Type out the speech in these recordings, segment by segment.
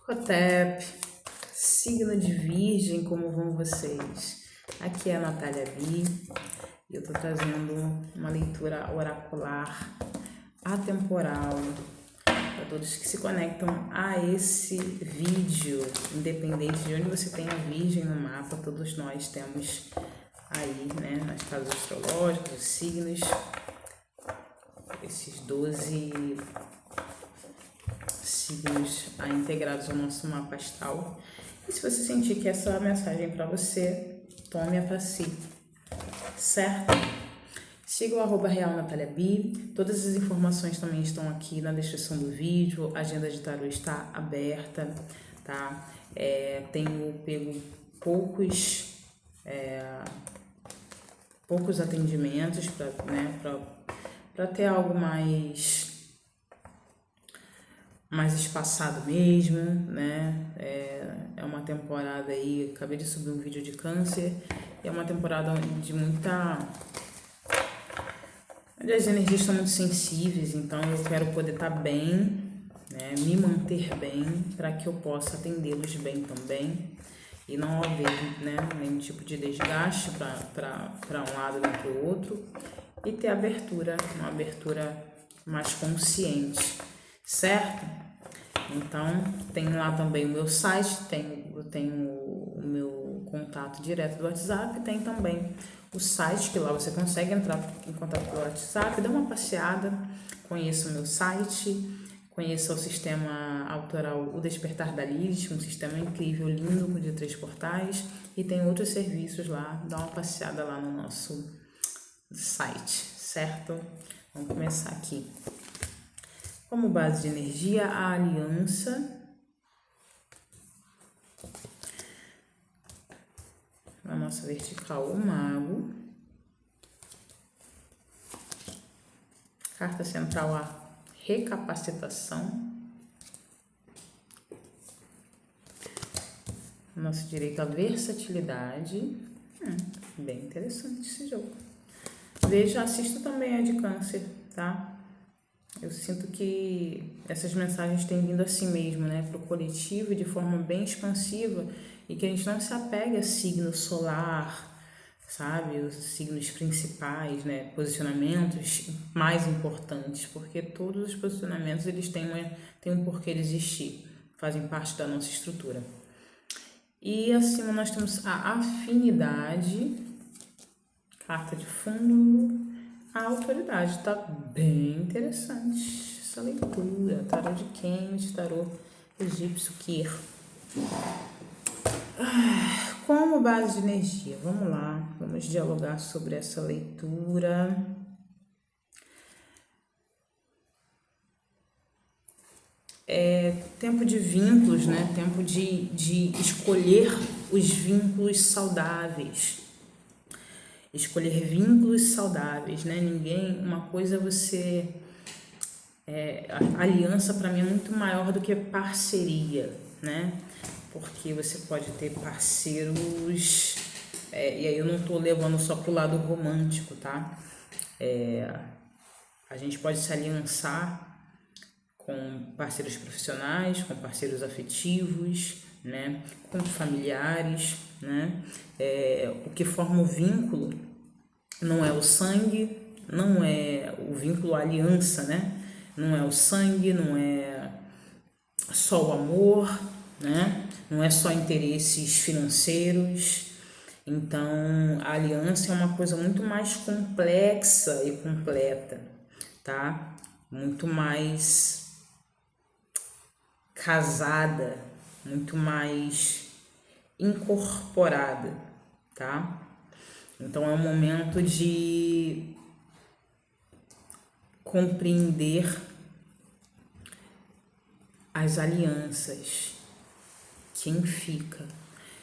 Hotep, signo de Virgem, como vão vocês? Aqui é a Natália B e eu tô trazendo uma leitura oracular atemporal para todos que se conectam a esse vídeo, independente de onde você tenha Virgem no mapa, todos nós temos aí, né, nas casas astrológicas, os signos, esses 12 signos integrados ao nosso mapa astral. E se você sentir que essa mensagem é para você, tome-a para si, certo? Siga o @realNataliaB. Todas as informações também estão aqui na descrição do vídeo. A agenda de tarô está aberta, tá? Tenho pego poucos atendimentos para ter algo mais espaçado mesmo, né? É uma temporada aí, acabei de subir um vídeo de câncer, é uma temporada de onde as energias estão muito sensíveis, então eu quero poder estar bem, né? Me manter bem, para que eu possa atendê-los bem também, e não haver, né, nenhum tipo de desgaste para um lado nem para o outro, e ter abertura, uma abertura mais consciente, certo? Então, tem lá também o meu site, eu tenho o meu contato direto do WhatsApp, tem também o site, que lá você consegue entrar em contato pelo WhatsApp, dá uma passeada, conheça o meu site, conheça o sistema autoral O Despertar da Lilith, um sistema incrível, lindo, de 3 portais, e tem outros serviços lá, dá uma passeada lá no nosso site, certo? Vamos começar aqui. Como base de energia, a aliança, a nossa vertical, o mago, carta central, a recapacitação, nosso direito, a versatilidade. Bem interessante esse jogo. Veja, assista também a de câncer, tá? Eu sinto que essas mensagens têm vindo assim mesmo, né, para o coletivo de forma bem expansiva, e que a gente não se apegue a signo solar, sabe, os signos principais, né, posicionamentos mais importantes, porque todos os posicionamentos eles têm um porquê de existir, fazem parte da nossa estrutura. E acima nós temos a afinidade, carta de fundo. A autoridade, tá bem interessante essa leitura. Tarô de Kemet, tarô egípcio Kir. Como base de energia, vamos lá, vamos dialogar sobre essa leitura. Tempo de vínculos, né? Tempo de escolher os vínculos saudáveis. Escolher vínculos saudáveis, né? Uma coisa você... aliança para mim é muito maior do que parceria, né? Porque você pode ter parceiros... e aí eu não tô levando só pro lado romântico, tá? A gente pode se aliançar com parceiros profissionais, com parceiros afetivos, né? Com familiares, né? O que forma o vínculo não é o sangue, não é o vínculo, a aliança, né? Não é o sangue, não é só o amor, né? Não é só interesses financeiros. Então, a aliança é uma coisa muito mais complexa e completa, tá? Muito mais casada, muito mais incorporada, tá? Então é um momento de compreender as alianças, quem fica.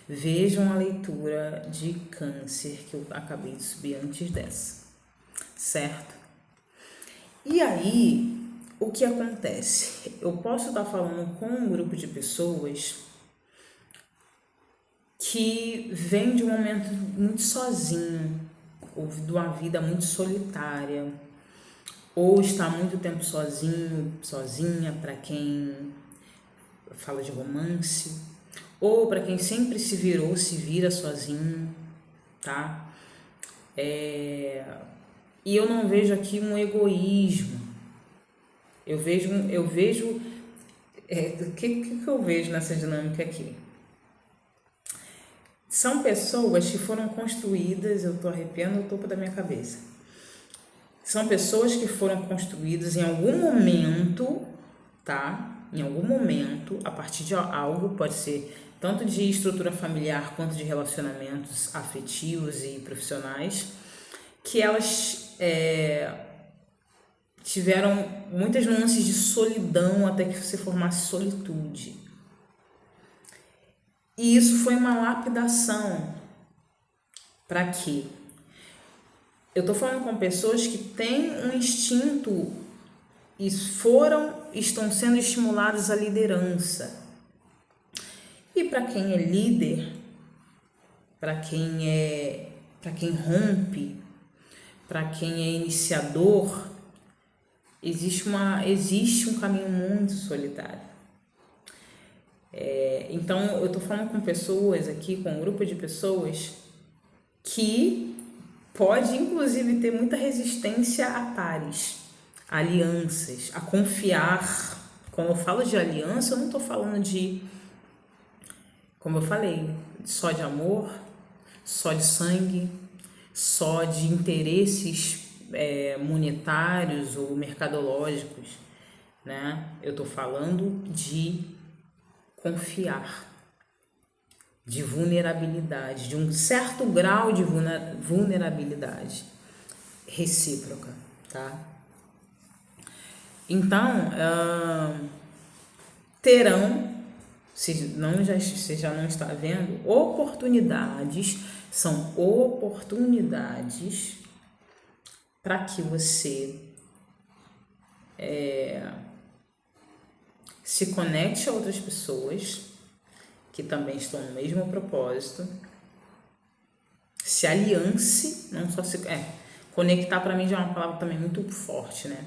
Vejam a leitura de câncer que eu acabei de subir antes dessa, certo? E aí, o que acontece? Eu posso estar falando com um grupo de pessoas que vem de um momento muito sozinho, ou de uma vida muito solitária, ou está há muito tempo sozinho, sozinha, para quem fala de romance, ou para quem sempre se virou, se vira sozinho, tá? E eu não vejo aqui um egoísmo. O que eu vejo nessa dinâmica aqui? São pessoas que foram construídas, eu tô arrepiando o topo da minha cabeça. São pessoas que foram construídas em algum momento, tá? Em algum momento, a partir de algo, pode ser tanto de estrutura familiar quanto de relacionamentos afetivos e profissionais, que elas tiveram muitas nuances de solidão até que se formasse solitude. E isso foi uma lapidação. Para quê? Eu tô falando com pessoas que têm um instinto e estão sendo estimuladas à liderança. E para quem é líder, para quem rompe, para quem é iniciador, existe um caminho muito solitário. Então eu estou falando com pessoas aqui, com um grupo de pessoas que pode inclusive ter muita resistência a pares, a alianças, a confiar. Quando eu falo de aliança, eu não estou falando de, como eu falei, só de amor, só de sangue, só de interesses monetários ou mercadológicos, né? Eu estou falando de confiar, de vulnerabilidade, de um certo grau de vulnerabilidade recíproca, tá? Então, terão, se já não está vendo, são oportunidades para que você se conecte a outras pessoas que também estão no mesmo propósito, se aliance, não só se... conectar para mim já é uma palavra também muito forte, né?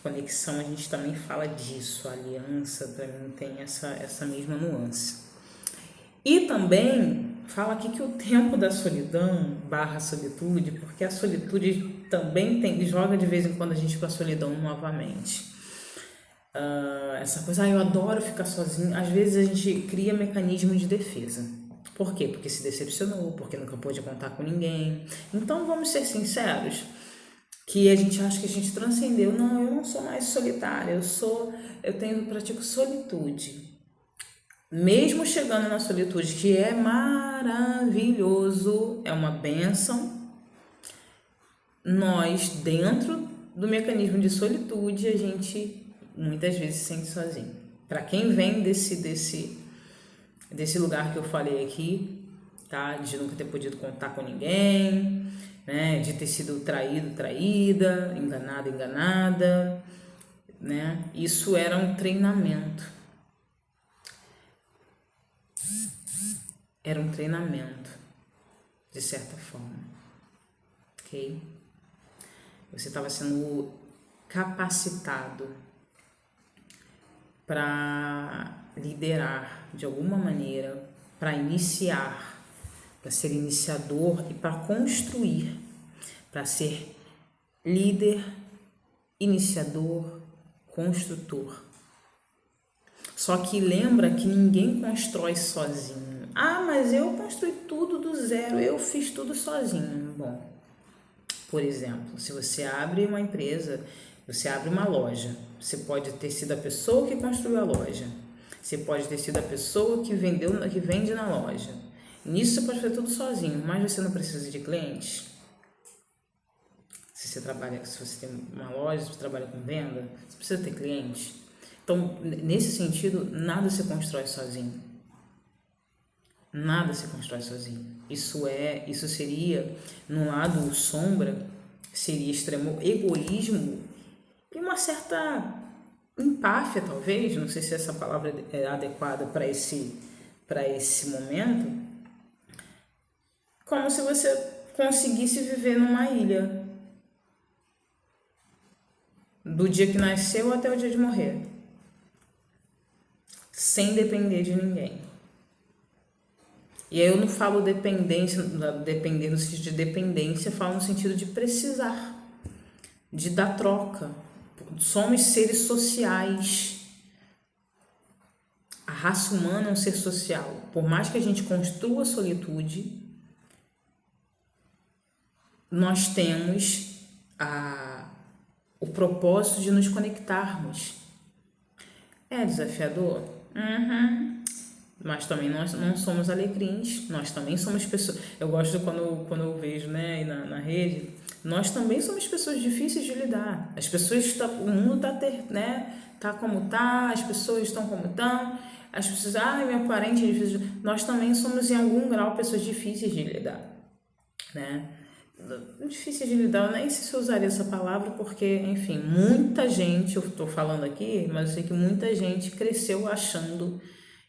Conexão, a gente também fala disso, a aliança para mim tem essa mesma nuance. E também fala aqui que o tempo da solidão / solitude, porque a solitude também joga de vez em quando a gente para a solidão novamente. Essa coisa, eu adoro ficar sozinho. Às vezes a gente cria mecanismo de defesa. Por quê? Porque se decepcionou, porque nunca pôde contar com ninguém. Então vamos ser sinceros, que a gente acha que a gente transcendeu. Não, eu não sou mais solitária, eu pratico solitude. Mesmo chegando na solitude, que é maravilhoso, é uma bênção, nós, dentro do mecanismo de solitude, a gente muitas vezes se sente sozinho. Para quem vem desse lugar que eu falei aqui, tá? De nunca ter podido contar com ninguém, né? De ter sido traído, traída, enganado, enganada, né? Isso era um treinamento. Era um treinamento, de certa forma, ok? Você estava sendo capacitado para liderar de alguma maneira, para iniciar, para ser iniciador e para construir, para ser líder, iniciador, construtor. Só que lembra que ninguém constrói sozinho. Ah, mas eu construí tudo do zero, eu fiz tudo sozinho. Bom, por exemplo, se você abre uma empresa, você abre uma loja, você pode ter sido a pessoa que construiu a loja, você pode ter sido a pessoa que vende na loja. Nisso você pode fazer tudo sozinho, mas você não precisa de clientes. Se você tem uma loja, se você trabalha com venda, você precisa ter clientes. Então, nesse sentido, nada se constrói sozinho. Nada se constrói sozinho. Isso seria, no lado sombra, seria extremo egoísmo e uma certa empáfia, talvez, não sei se essa palavra é adequada para esse momento, como se você conseguisse viver numa ilha, do dia que nasceu até o dia de morrer. sem depender de ninguém. E aí eu não falo dependência, depender no sentido de dependência, eu falo no sentido de precisar, de dar troca. Somos seres sociais. A raça humana é um ser social. Por mais que a gente construa a solitude, nós temos o propósito de nos conectarmos. É desafiador? Mas também nós não somos alecrins, nós também somos pessoas. Eu gosto quando eu vejo, né, aí na rede, nós também somos pessoas difíceis de lidar. As pessoas, o mundo tá como tá, as pessoas estão como estão, as pessoas, meu parente é difícil. Nós também somos, em algum grau, pessoas difíceis de lidar, né? Difícil de lidar, eu nem sei se eu usaria essa palavra, porque, enfim, muita gente, eu estou falando aqui, mas eu sei que muita gente cresceu achando,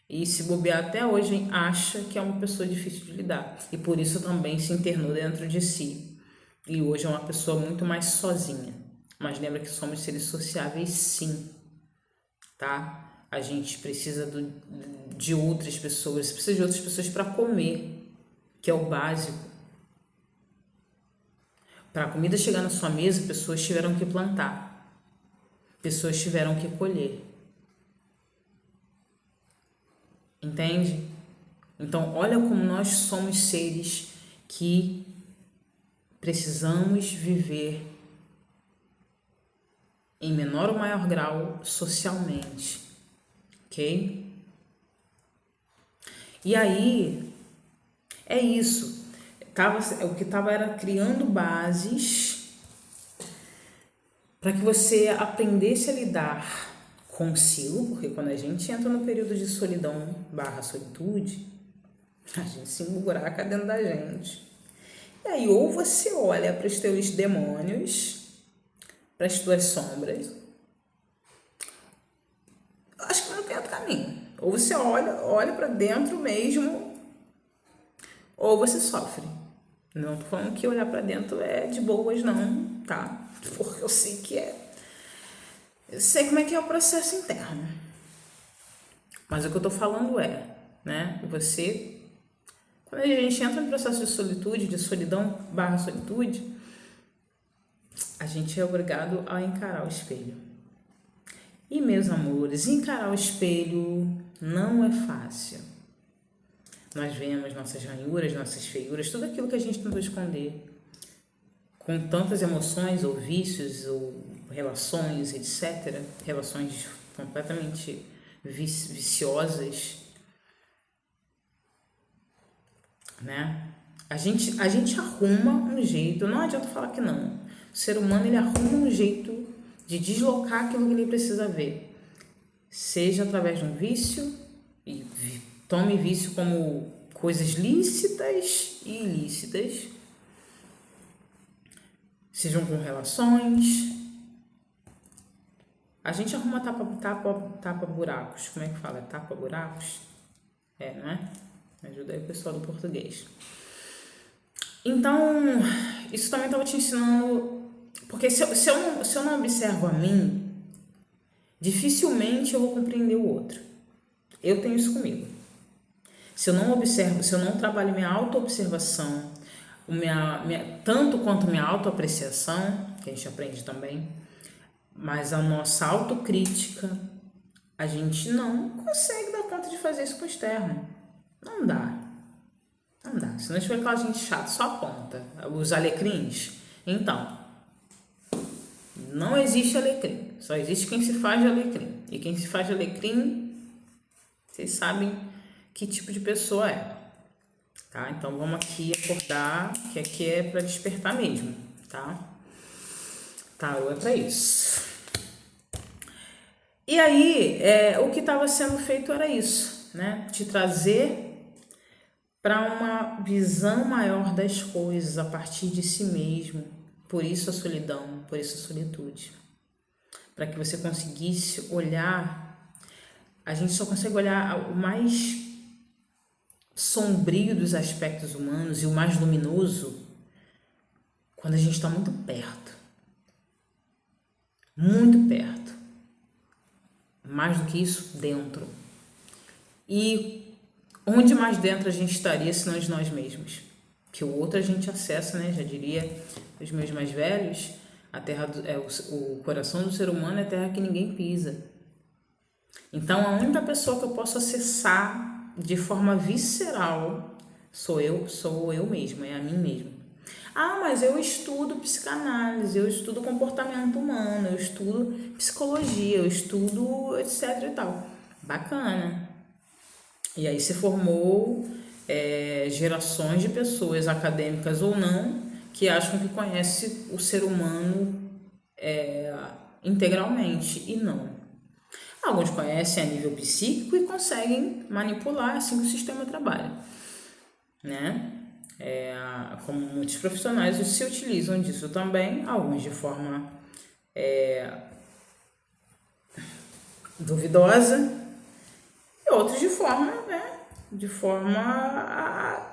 e se bobear até hoje, acha que é uma pessoa difícil de lidar, e por isso também se internou dentro de si, e hoje é uma pessoa muito mais sozinha. Mas lembra que somos seres sociáveis, sim, tá? A gente precisa de outras pessoas, precisa de outras pessoas para comer, que é o básico. Para a comida chegar na sua mesa, pessoas tiveram que plantar, pessoas tiveram que colher. Entende? Então, olha como nós somos seres que precisamos viver em menor ou maior grau socialmente, ok? E aí, é isso. O que estava era criando bases para que você aprendesse a lidar consigo, porque quando a gente entra no período de solidão / solitude, a gente se emburaca dentro da gente. E aí, ou você olha para os teus demônios, para as tuas sombras, acho que não tem outro caminho. Ou você olha para dentro mesmo, ou você sofre. Não tô falando que olhar para dentro é de boas, não, tá? Porque eu sei que é. Eu sei como é que é o processo interno. Mas o que eu tô falando né? Você, quando a gente entra no processo de solitude, de solidão / solitude, a gente é obrigado a encarar o espelho. E, meus amores, encarar o espelho não é fácil. Nós vemos nossas ranhuras, nossas feiuras, tudo aquilo que a gente tentou esconder, com tantas emoções ou vícios ou relações, etc. Relações completamente viciosas, né? A gente arruma um jeito, não adianta falar que não. O ser humano, ele arruma um jeito de deslocar aquilo que ele precisa ver. Seja através de um vício, e tome vício como coisas lícitas e ilícitas, sejam com relações. A gente arruma tapa buracos. Como é que fala? Tapa buracos? Não é? Ajuda aí o pessoal do português. Então, isso também estava te ensinando, porque se eu não observo a mim, dificilmente eu vou compreender o outro. Eu tenho isso comigo. Se eu não observo, se eu não trabalho minha autoobservação, tanto quanto minha autoapreciação, que a gente aprende também, mas a nossa autocrítica, a gente não consegue dar conta de fazer isso com o externo. Não dá. Não dá. Se não tiver aquela gente chata, só aponta. Os alecrins. Então, não existe alecrim. Só existe quem se faz de alecrim. E quem se faz de alecrim, vocês sabem que tipo de pessoa é. Tá? Então, vamos aqui acordar, que aqui é para despertar mesmo, tá? Tarô é para isso. E aí, o que estava sendo feito era isso, né? Te trazer para uma visão maior das coisas a partir de si mesmo. Por isso a solidão, por isso a solitude. Para que você conseguisse olhar, a gente só consegue olhar o mais sombrio dos aspectos humanos e o mais luminoso quando a gente está muito perto. Muito perto. Mais do que isso, dentro. E onde mais dentro a gente estaria se não de nós mesmos? Que o outro a gente acessa, né? Já diria os meus mais velhos, a terra o coração do ser humano é a terra que ninguém pisa. Então a única pessoa que eu posso acessar de forma visceral sou eu mesma, é a mim mesma. Ah, mas eu estudo psicanálise, eu estudo comportamento humano, eu estudo psicologia, eu estudo etc e tal. Bacana. E aí se formou gerações de pessoas, acadêmicas ou não, que acham que conhece o ser humano integralmente, e não. Alguns conhecem a nível psíquico e conseguem manipular assim que o sistema trabalha, né? Como muitos profissionais se utilizam disso também, alguns de forma duvidosa e outros de forma,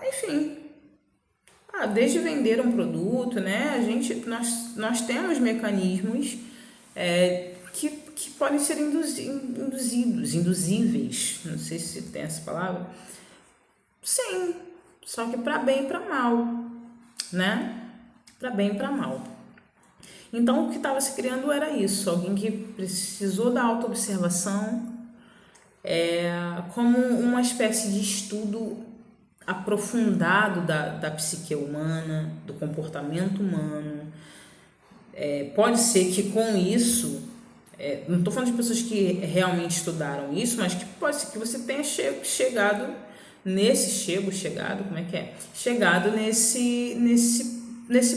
enfim, desde vender um produto, né? Nós temos mecanismos que podem ser induzíveis, não sei se tem essa palavra. Sim, só que para bem e para mal, né? Para bem e para mal. Então, o que estava se criando era isso, alguém que precisou da autoobservação como uma espécie de estudo aprofundado da psique humana, do comportamento humano. Pode ser que com isso, não estou falando de pessoas que realmente estudaram isso, mas que pode ser que você tenha chegado nesse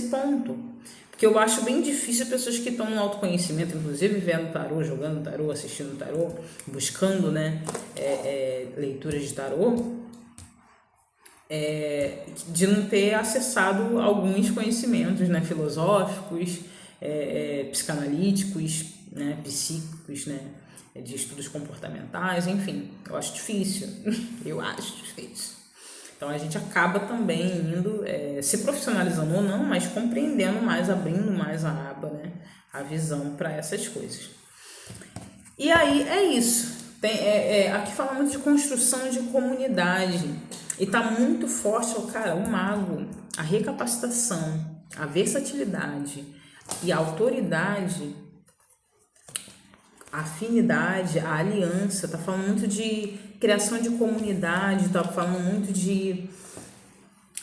ponto. Porque eu acho bem difícil pessoas que estão no autoconhecimento, inclusive vendo tarô, jogando tarô, assistindo tarô, buscando, né, leituras de tarô, de não ter acessado alguns conhecimentos, né, filosóficos, psicanalíticos, né, psíquicos, né, de estudos comportamentais, enfim, eu acho difícil. Então a gente acaba também indo, se profissionalizando ou não, mas compreendendo mais, abrindo mais a aba, né, a visão para essas coisas. E aí é isso. Aqui fala muito de construção de comunidade. E tá muito forte, o mago, a recapacitação, a versatilidade e a autoridade, a afinidade, a aliança. Tá falando muito de criação de comunidade, tá falando muito de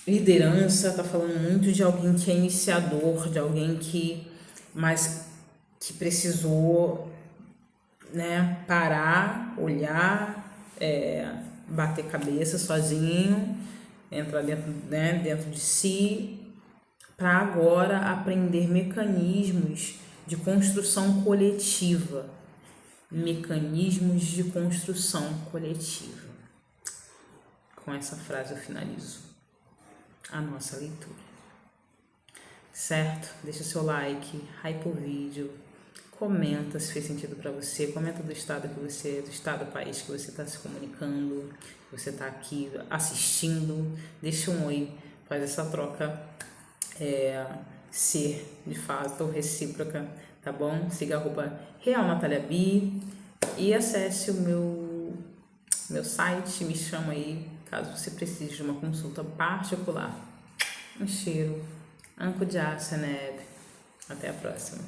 liderança, tá falando muito de alguém que é iniciador, de alguém que precisou, né, parar, olhar, bater cabeça sozinho, entrar dentro de si, para agora aprender mecanismos de construção coletiva. Com essa frase eu finalizo a nossa leitura. Certo? Deixa seu like, hype o vídeo, comenta se fez sentido para você, comenta do estado do país que você está se comunicando, que você está aqui assistindo, deixa um oi, faz essa troca ser de fato recíproca, tá bom? Siga @realnataliabi e acesse o meu site, me chama aí caso você precise de uma consulta particular. Um cheiro, Anco de Seneb. Até a próxima.